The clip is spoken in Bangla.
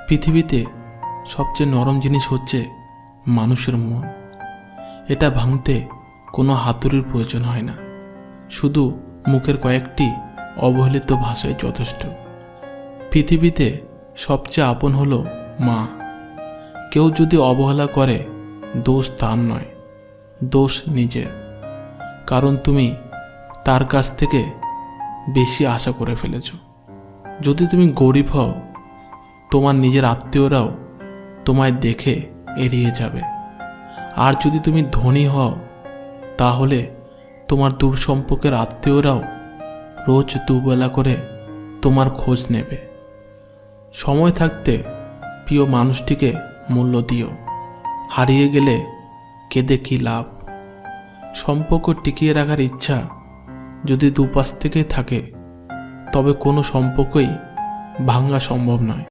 পৃথিবীতে সবচেয়ে নরম জিনিস হচ্ছে মানুষের মন। এটা ভাঙতে কোনো হাতুড়ির প্রয়োজন হয় না, শুধু মুখের কয়েকটি অবহেলিত ভাষাই যথেষ্ট। পৃথিবীতে সবচেয়ে আপন হলো মা। কেউ যদি অবহেলা করে, দোষ তার নয়, দোষ নিজের। কারণ তুমি তার কাছ থেকে বেশি আশা করে ফেলেছ। যদি তুমি গরিব হও, তোমার নিজের আত্মীয়রাও তোমায় দেখে এড়িয়ে যাবে। আর যদি তুমি ধনী হও, তাহলে তোমার দূর সম্পর্কের আত্মীয়রাও রোজ দুবেলা করে তোমার খোঁজ নেবে। সময় থাকতে প্রিয় মানুষটিকে মূল্য দিও। হারিয়ে গেলে কেঁদে কী লাভ? সম্পর্ক টিকিয়ে রাখার ইচ্ছা যদি দুপাশ থেকেই থাকে, তবে কোনো সম্পর্কই ভাঙা সম্ভব নয়।